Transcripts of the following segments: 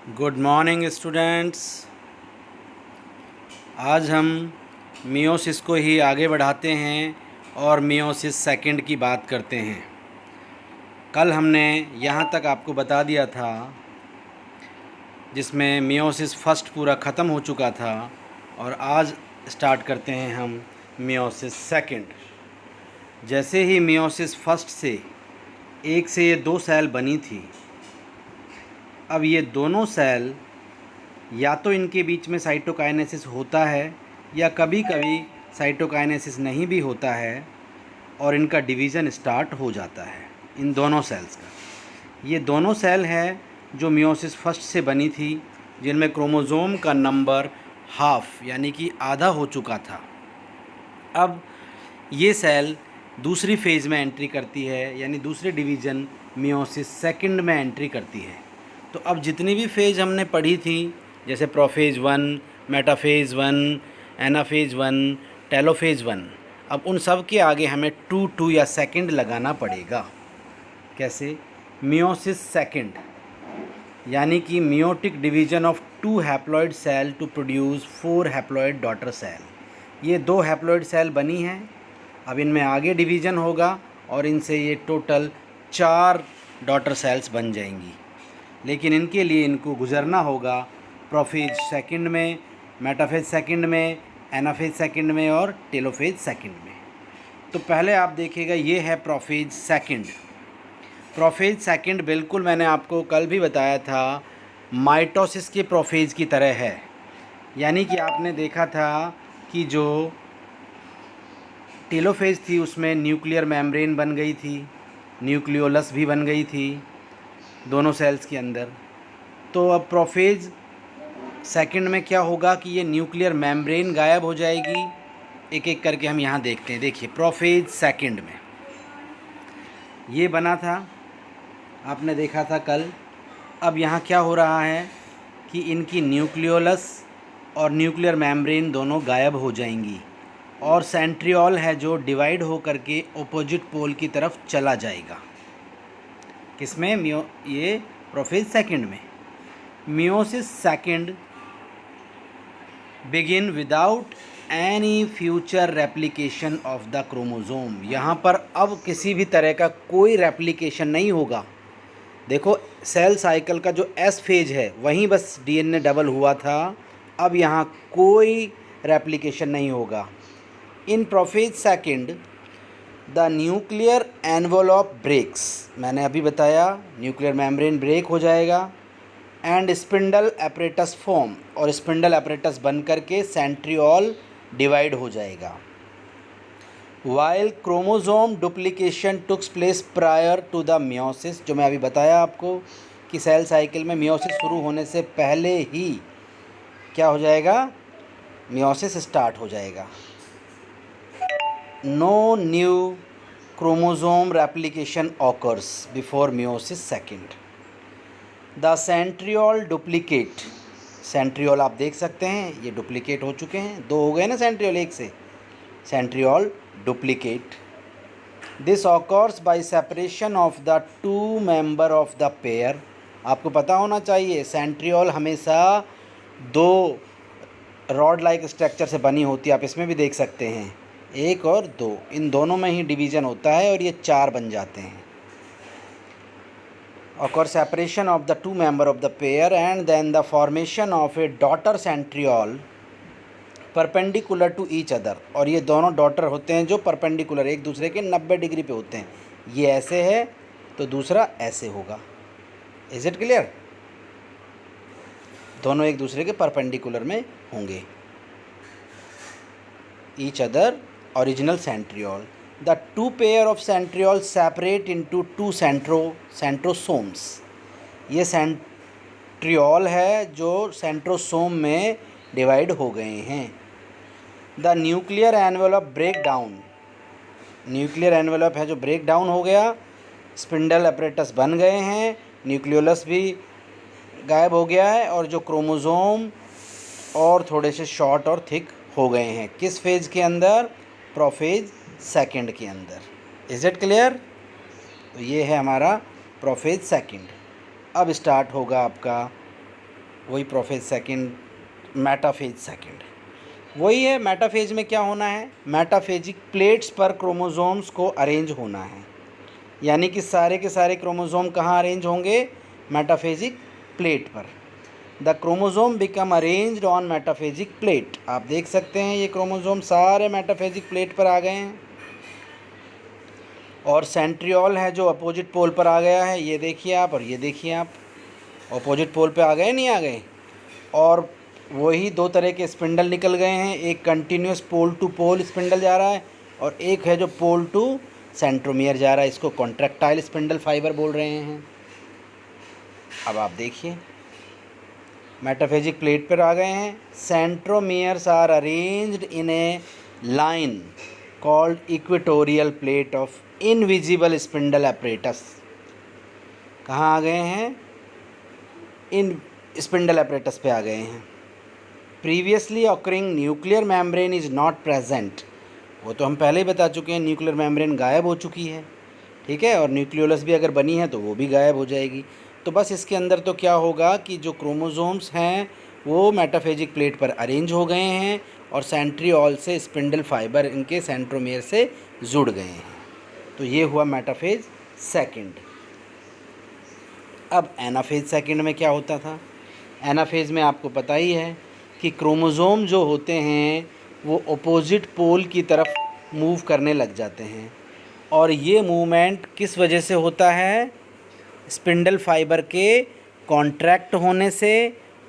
Good morning students. आज हम meiosis को ही आगे बढ़ाते हैं और मियोसिस सेकंड की बात करते हैं। कल हमने यहाँ तक आपको बता दिया था जिसमें मियोसिस फर्स्ट पूरा ख़त्म हो चुका था और आज स्टार्ट करते हैं हम मियोसिस सेकंड। जैसे ही मियोसिस फर्स्ट से एक से ये दो सेल बनी थी, अब ये दोनों सेल या तो इनके बीच में साइटोकाइनेसिस होता है या कभी कभी साइटोकाइनेसिस नहीं भी होता है और इनका डिवीज़न स्टार्ट हो जाता है इन दोनों सेल्स का। ये दोनों सेल है जो मियोसिस फर्स्ट से बनी थी, जिनमें क्रोमोज़ोम का नंबर हाफ यानी कि आधा हो चुका था। अब ये सेल दूसरी फेज़ में एंट्री करती है, यानी दूसरे डिवीज़न मियोसिस सेकंड में एंट्री करती है। तो अब जितनी भी फेज़ हमने पढ़ी थी, जैसे प्रोफेज़ 1, मेटाफेज़ 1, एनाफेज़ 1, टेलोफेज़ 1, अब उन सब के आगे हमें 2 या सेकंड लगाना पड़ेगा। कैसे? मियोसिस सेकंड यानी कि meiotic division of 2 haploid cell to produce 4 haploid daughter cell. ये 2 हैप्लॉइड सेल बनी हैं, अब इनमें आगे डिवीज़न होगा और इनसे ये टोटल 4 डॉटर सेल्स बन जाएंगी। लेकिन इनके लिए इनको गुजरना होगा प्रोफेज सेकंड में, मेटाफेज सेकंड में, एनाफेज सेकंड में और टेलोफेज सेकंड में। तो पहले आप देखिएगा, ये है प्रोफेज सेकंड। प्रोफेज सेकंड बिल्कुल मैंने आपको कल भी बताया था, माइटोसिस के प्रोफेज की तरह है। यानी कि आपने देखा था कि जो टेलोफेज थी उसमें न्यूक्लियर मेम्ब्रेन बन गई थी, न्यूक्लियोलस भी बन गई थी दोनों सेल्स के अंदर। तो अब प्रोफेज सेकंड में क्या होगा कि ये न्यूक्लियर मेम्ब्रेन गायब हो जाएगी। एक एक करके हम यहाँ देखते हैं। देखिए, प्रोफेज सेकंड में ये बना था, आपने देखा था कल। अब यहाँ क्या हो रहा है कि इनकी न्यूक्लियोलस और न्यूक्लियर मेम्ब्रेन दोनों गायब हो जाएंगी और सेंट्रियोल है जो डिवाइड हो करके ऑपोजिट पोल की तरफ चला जाएगा। किसमें? ये प्रोफेज सेकंड में। Meiosis second begin without any future replication of the chromosome. यहाँ पर अब किसी भी तरह का कोई रेप्लिकेशन नहीं होगा। देखो, सेल साइकिल का जो एस फेज है वहीं बस डीएनए डबल हुआ था, अब यहाँ कोई रेप्लिकेशन नहीं होगा। In prophase second the nuclear envelope breaks, मैंने अभी बताया न्यूक्लियर मेम्ब्रेन ब्रेक हो जाएगा एंड स्पिंडल एपरेटस फॉर्म, और स्पिंडल एपरेटस बन करके सेंट्रियोल डिवाइड हो जाएगा। While chromosome duplication takes place prior to the meiosis, जो मैं अभी बताया आपको कि सेल साइकिल में मियोसिस शुरू होने से पहले ही क्या हो जाएगा? मियोसिस स्टार्ट हो जाएगा। No new chromosome replication occurs before meiosis second. The centriole duplicate, centriole आप देख सकते हैं ये डुप्लीकेट हो चुके हैं, 2 हो गए ना सेंट्रियोल एक से, centriole duplicate. This occurs by separation of the 2 member of the pair. आपको पता होना चाहिए सेंट्रियोल हमेशा 2 रॉड लाइक स्ट्रक्चर से बनी होती है। आप इसमें भी देख सकते हैं 1 और 2, इन दोनों में ही डिवीज़न होता है और ये 4 बन जाते हैं। occur separation of the 2 member of the pair and then the formation of a daughter centriole perpendicular to each other. और ये दोनों डॉटर होते हैं जो परपेंडिकुलर, एक दूसरे के 90 डिग्री पे होते हैं। ये ऐसे है तो दूसरा ऐसे होगा। Is it clear? दोनों एक दूसरे के परपेंडिकुलर में होंगे। Each other original centriole. The 2 pair of centrioles separate into 2 centrosomes. ये सेंट्रियोल है जो सेंट्रोसोम में डिवाइड हो गए हैं। The nuclear envelope break down, nuclear envelope है जो ब्रेक डाउन हो गया, स्पिंडल एपरेटस बन गए हैं, न्यूक्लियोलस भी गायब हो गया है और जो क्रोमोज़ोम और थोड़े से शॉर्ट और थिक हो गए हैं। किस फेज़ के अंदर? प्रोफेज सेकंड के अंदर। Is it clear? तो ये है हमारा प्रोफेज सेकंड। अब स्टार्ट होगा आपका वही प्रोफेज सेकंड, मेटाफेज सेकंड वही है। मेटाफेज में क्या होना है, मेटाफेजिक प्लेट्स पर क्रोमोसोम्स को अरेंज होना है, यानी कि सारे के सारे क्रोमोसोम कहाँ अरेंज होंगे, मेटाफेजिक प्लेट पर। The chromosome become arranged on metaphasic plate. आप देख सकते हैं ये क्रोमोसोम सारे मेटाफेजिक प्लेट पर आ गए हैं, और सेंट्रियोल है जो अपोजिट पोल पर आ गया है, ये देखिए आप, और ये देखिए आप, अपोजिट पोल पे आ गए नहीं आ गए। और वही दो तरह के स्पिंडल निकल गए हैं, एक continuous pole to pole spindle जा रहा है और एक है जो पोल टू सेंट्रोमियर जा रहा है, इसको कॉन्ट्रैक्टाइल स्पिंडल फाइबर बोल रहे हैं। अब आप देखिए मेटाफेजिक प्लेट पर आ गए हैं, centromeres are arranged in a line called equatorial plate of invisible spindle apparatus। कहाँ आ गए हैं, इन स्पिंडल apparatus पे आ गए हैं। Previously occurring nuclear membrane is not present. वो तो हम पहले ही बता चुके हैं, न्यूक्लियर मेम्ब्रेन गायब हो चुकी है, ठीक है, और न्यूक्लियोलस भी अगर बनी है तो वो भी गायब हो जाएगी। तो बस इसके अंदर तो क्या होगा कि जो क्रोमोसोम्स हैं वो मेटाफेजिक प्लेट पर अरेंज हो गए हैं और सेंट्रियोल से स्पिंडल फाइबर इनके सेंट्रोमियर से जुड़ गए हैं। तो ये हुआ मेटाफेज सेकंड। अब एनाफेज सेकंड में क्या होता था, एनाफेज में आपको पता ही है कि क्रोमोसोम जो होते हैं वो अपोजिट पोल की तरफ मूव करने लग जाते हैं, और ये मूवमेंट किस वजह से होता है, स्पिंडल फाइबर के कॉन्ट्रैक्ट होने से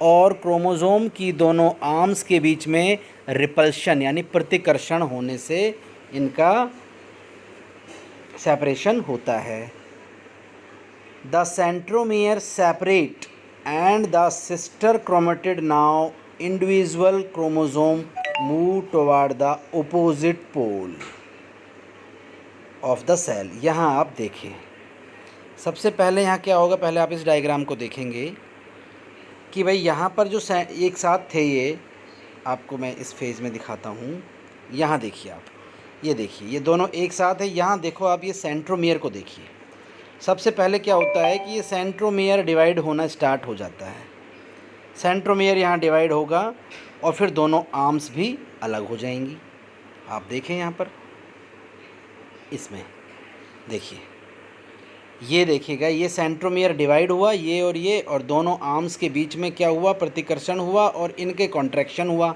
और क्रोमोसोम की दोनों आर्म्स के बीच में रिपल्शन यानी प्रतिकर्षण होने से इनका सेपरेशन होता है। The centromere separate and the sister chromatid now individual chromosome move toward the opposite pole of the cell. यहाँ आप देखिए, सबसे पहले यहाँ क्या होगा, पहले आप इस डायग्राम को देखेंगे कि भाई यहाँ पर जो एक साथ थे, ये आपको मैं इस फेज़ में दिखाता हूँ। यहाँ देखिए आप, ये देखिए ये दोनों एक साथ है। यहाँ देखो आप, ये सेंट्रोमियर को देखिए। सबसे पहले क्या होता है कि ये सेंट्रोमियर डिवाइड होना स्टार्ट हो जाता है। सेंट्रोमियर यहाँ डिवाइड होगा और फिर दोनों आर्म्स भी अलग हो जाएंगी। आप देखें यहाँ पर, इसमें देखिए, ये देखिएगा, ये सेंट्रोमियर डिवाइड हुआ, ये और दोनों आर्म्स के बीच में क्या हुआ, प्रतिकर्षण हुआ और इनके कॉन्ट्रैक्शन हुआ।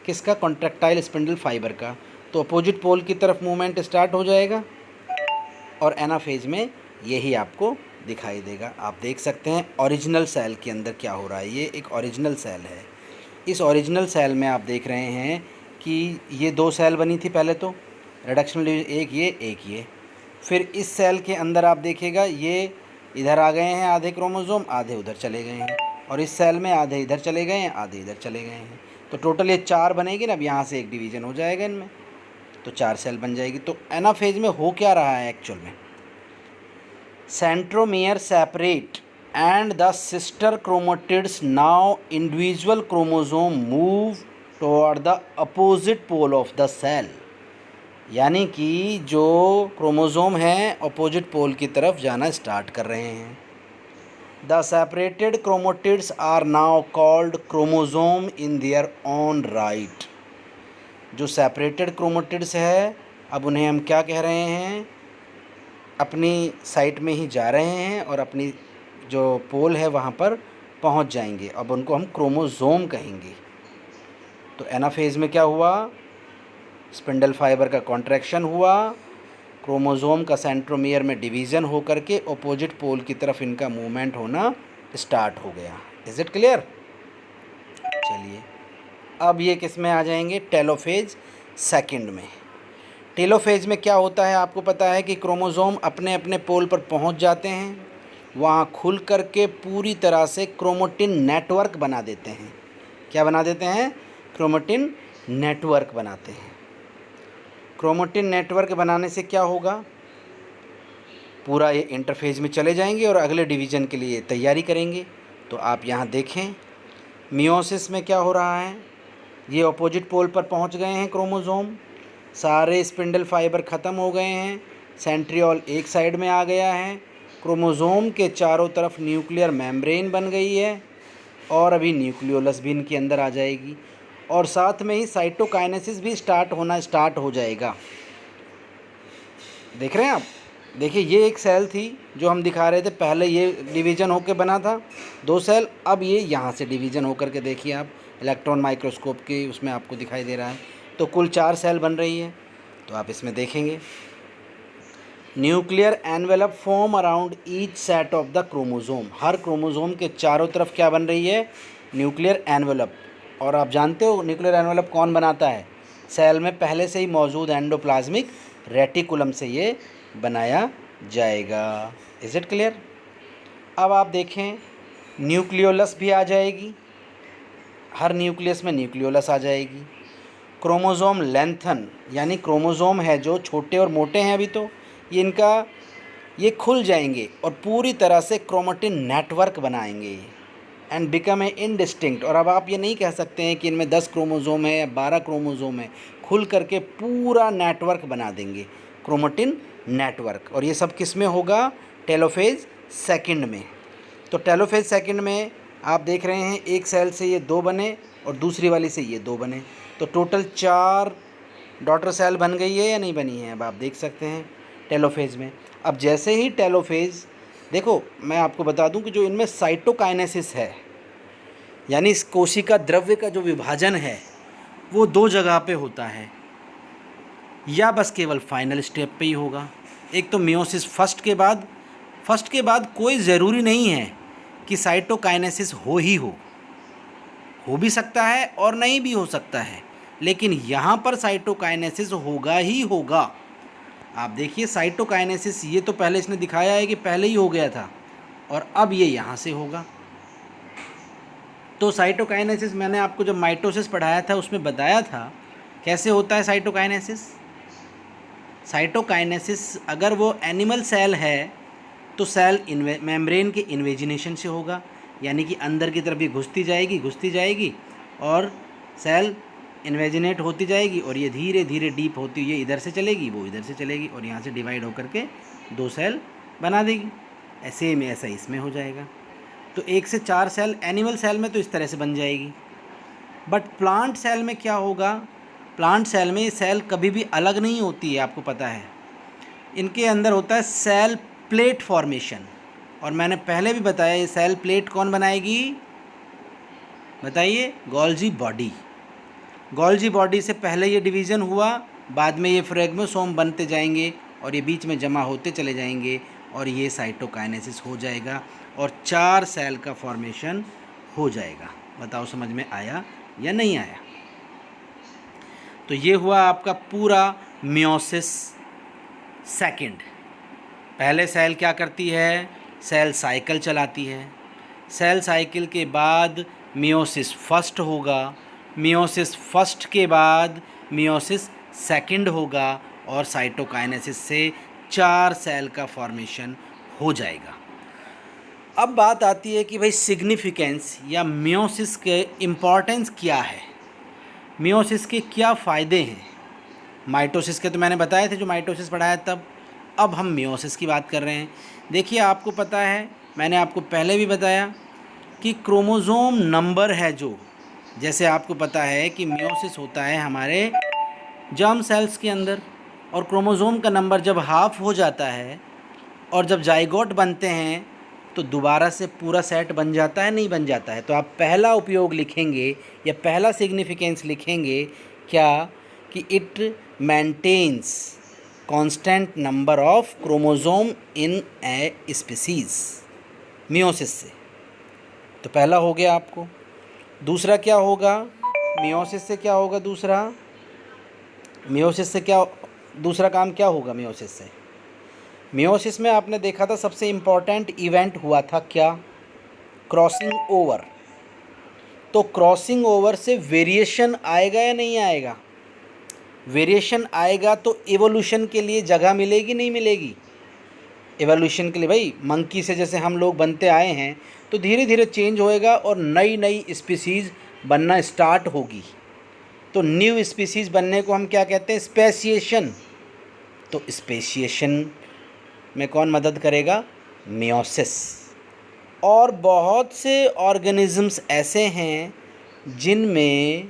किसका, कॉन्ट्रैक्टाइल स्पिंडल फाइबर का। तो अपोजिट पोल की तरफ मूवमेंट स्टार्ट हो जाएगा और एनाफेज में यही आपको दिखाई देगा। आप देख सकते हैं ओरिजिनल सेल के अंदर क्या हो रहा है। ये एक ओरिजिनल सेल है। इस ओरिजिनल सेल में आप देख रहे हैं कि ये दो सेल बनी थी पहले, तो रिडक्शनल डिवीजन, एक ये। फिर इस सेल के अंदर आप देखिएगा, ये इधर आ गए हैं आधे क्रोमोसोम, आधे उधर चले गए हैं, और इस सेल में आधे इधर चले गए हैं, आधे इधर चले गए हैं। तो टोटल ये 4 बनेगी ना। अब यहाँ से एक डिवीज़न हो जाएगा इनमें, तो 4 सेल बन जाएगी। तो एनाफेज में हो क्या रहा है एक्चुअल में, centromere separate and the sister chromatids now individual chromosome move toward the opposite pole of the cell. यानी कि जो क्रोमोसोम हैं अपोजिट पोल की तरफ जाना स्टार्ट कर रहे हैं। The separated chromatids are now called chromosome in their own right. जो सेपरेटेड क्रोमेटिड्स है, अब उन्हें हम क्या कह रहे हैं, अपनी साइट में ही जा रहे हैं और अपनी जो पोल है वहाँ पर पहुँच जाएंगे। अब उनको हम क्रोमोसोम कहेंगे। तो एनाफेज में क्या हुआ, स्पिंडल फाइबर का कॉन्ट्रैक्शन हुआ, क्रोमोसोम का सेंट्रोमियर में डिवीज़न हो करके अपोजिट पोल की तरफ इनका मूवमेंट होना स्टार्ट हो गया। Is it clear. चलिए अब ये किस में आ जाएंगे, टेलोफेज सेकंड में। टेलोफेज में क्या होता है, आपको पता है कि क्रोमोसोम अपने अपने पोल पर पहुंच जाते हैं, वहाँ खुल करके पूरी तरह से क्रोमेटिन नेटवर्क बना देते हैं। क्या बना देते हैं, क्रोमेटिन नेटवर्क बनाते हैं। क्रोमेटिन नेटवर्क बनाने से क्या होगा, पूरा ये इंटरफेज में चले जाएंगे और अगले डिवीज़न के लिए तैयारी करेंगे। तो आप यहाँ देखें, मियोसिस में क्या हो रहा है, ये अपोजिट पोल पर पहुँच गए हैं क्रोमोसोम, सारे स्पिंडल फाइबर ख़त्म हो गए हैं, सेंट्रियोल एक साइड में आ गया है, क्रोमोसोम के चारों तरफ न्यूक्लियर मेम्ब्रेन बन गई है, और अभी न्यूक्लियोलस भी इनके अंदर आ जाएगी और साथ में ही साइटोकाइनेसिस भी स्टार्ट हो जाएगा। देख रहे हैं आप? देखिए ये एक सेल थी जो हम दिखा रहे थे, पहले ये डिवीज़न होकर बना था 2 सेल, अब ये यहाँ से डिवीज़न होकर के देखिए आप इलेक्ट्रॉन माइक्रोस्कोप के उसमें आपको दिखाई दे रहा है। तो कुल 4 सेल बन रही है। तो आप इसमें देखेंगे nuclear envelope form around each set of the chromosome. Her chromosome के चारों तरफ क्या बन रही है? Nuclear envelope. और आप जानते हो न्यूक्लियर एनवेलप कौन बनाता है? सेल में पहले से ही मौजूद एंडोप्लाज्मिक रेटिकुलम से ये बनाया जाएगा। Is it clear? अब आप देखें न्यूक्लियोलस भी आ जाएगी, हर न्यूक्लियस में न्यूक्लियोलस आ जाएगी। क्रोमोज़ोम लेंथन, यानी क्रोमोज़ोम है जो छोटे और मोटे हैं अभी, तो ये खुल जाएंगे और पूरी तरह से क्रोमेटिन नेटवर्क बनाएंगे एंड बिकम ए इनडिस्टिंक्ट। और अब आप ये नहीं कह सकते हैं कि इनमें 10 क्रोमोज़ोम है या 12 क्रोमोज़ोम है, खुल करके पूरा नेटवर्क बना देंगे, क्रोमेटिन नेटवर्क। और ये सब किस में होगा? टेलोफेज सेकंड में। तो टेलोफेज सेकंड में आप देख रहे हैं एक सेल से ये 2 बने और दूसरी वाली से ये 2 बने, तो टोटल 4 डॉटर सेल बन गई है या नहीं बनी है? अब आप देख सकते हैं टेलोफेज में। अब जैसे ही टेलोफेज, देखो मैं आपको बता दूं कि जो इनमें साइटोकाइनेसिस है, यानी इस कोशिका द्रव्य का जो विभाजन है वो 2 जगह पे होता है, या बस केवल फाइनल स्टेप पे ही होगा। एक तो मियोसिस फर्स्ट के बाद कोई ज़रूरी नहीं है कि साइटोकाइनेसिस हो भी सकता है और नहीं भी हो सकता है, लेकिन यहाँ पर साइटोकाइनेसिस होगा ही होगा। आप देखिए साइटोकाइनेसिस, ये तो पहले इसने दिखाया है कि पहले ही हो गया था और अब ये यहाँ से होगा। तो साइटोकाइनेसिस मैंने आपको जब माइटोसिस पढ़ाया था उसमें बताया था कैसे होता है साइटोकाइनेसिस। साइटोकाइनेसिस अगर वो एनिमल सेल है तो सेल मेम्ब्रेन के इन्वेजिनेशन से होगा, यानी कि अंदर की तरफ भी घुसती जाएगी और सेल इन्वेजिनेट होती जाएगी और ये धीरे धीरे डीप होती हुई ये इधर से चलेगी, वो इधर से चलेगी और यहाँ से डिवाइड होकर के 2 सेल बना देगी। ऐसे में ऐसा इसमें हो जाएगा। तो 1 से 4 सेल एनिमल सेल में तो इस तरह से बन जाएगी। बट प्लांट सेल में क्या होगा? प्लांट सेल में सेल कभी भी अलग नहीं होती है, आपको पता है। इनके अंदर होता है सेल प्लेट फॉर्मेशन, और मैंने पहले भी बताया ये सेल प्लेट कौन बनाएगी? बताइए। गोल्जी बॉडी से पहले ये डिवीज़न हुआ, बाद में ये फ्रेगमोसोम बनते जाएंगे और ये बीच में जमा होते चले जाएंगे और ये साइटोकाइनेसिस हो जाएगा और 4 सेल का फॉर्मेशन हो जाएगा। बताओ समझ में आया या नहीं आया? तो ये हुआ आपका पूरा मियोसिस सेकंड। पहले सेल क्या करती है? सेल साइकिल चलाती है। सेल साइकिल के बाद मियोसिस फर्स्ट होगा, मियोसिस फर्स्ट के बाद मियोसिस सेकंड होगा और साइटोकाइनेसिस से 4 सेल का फॉर्मेशन हो जाएगा। अब बात आती है कि भाई सिग्निफिकेंस या मियोसिस के इम्पॉर्टेंस क्या है, मियोसिस के क्या फ़ायदे हैं। माइटोसिस के तो मैंने बताए थे जो माइटोसिस पढ़ाया तब। अब हम मियोसिस की बात कर रहे हैं। देखिए आपको पता है, मैंने आपको पहले भी बताया कि क्रोमोज़ोम नंबर है जो, जैसे आपको पता है कि मियोसिस होता है हमारे जर्म सेल्स के अंदर और क्रोमोज़ोम का नंबर जब हाफ हो जाता है और जब जाइगोट बनते हैं तो दोबारा से पूरा सेट बन जाता है, नहीं बन जाता है। तो आप पहला उपयोग लिखेंगे या पहला सिग्निफिकेंस लिखेंगे क्या? कि it maintains constant number of chromosome in a species, meiosis से। तो पहला हो गया आपको। दूसरा क्या होगा? मियोसिस से क्या होगा? दूसरा काम क्या होगा मियोसिस से? मियोसिस में आपने देखा था सबसे इम्पॉर्टेंट इवेंट हुआ था क्या? Crossing over. तो क्रॉसिंग ओवर से वेरिएशन आएगा या नहीं आएगा? वेरिएशन आएगा तो एवोल्यूशन के लिए जगह मिलेगी नहीं मिलेगी? एवोल्यूशन के लिए भाई मंकी से जैसे हम लोग बनते आए हैं तो धीरे धीरे चेंज होएगा और नई नई स्पीसीज़ बनना स्टार्ट होगी। तो न्यू स्पीसीज़ बनने को हम क्या कहते हैं? स्पेसिएशन। तो स्पेसिएशन में कौन मदद करेगा? मियोसिस। और बहुत से ऑर्गेनिजम्स ऐसे हैं जिनमें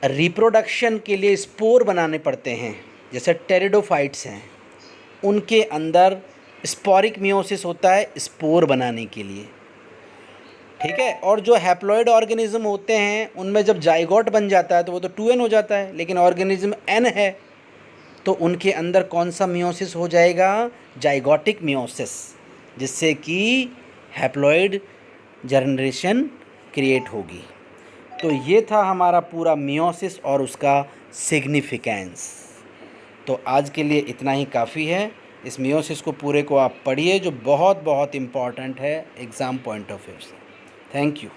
रिप्रोडक्शन के लिए स्पोर बनाने पड़ते हैं, जैसे टेरिडोफाइट्स हैं, उनके अंदर स्पोरिक मियोसिस होता है स्पोर बनाने के लिए। ठीक है। और जो हैप्लॉइड ऑर्गेनिज्म होते हैं उनमें जब जाइगोट बन जाता है तो वो तो 2n हो जाता है, लेकिन ऑर्गेनिज्म n है तो उनके अंदर कौन सा मियोसिस हो जाएगा, जाइगोटिक मियोसिस, जिससे कि हैप्लॉइड जनरेशन क्रिएट होगी। तो ये था हमारा पूरा मियोसिस और उसका सिग्निफिकेंस। तो आज के लिए इतना ही काफ़ी है। इस मियोसिस को पूरे को आप पढ़िए, जो बहुत बहुत इम्पॉर्टेंट है एग्ज़ाम पॉइंट ऑफ व्यू से। Thank you.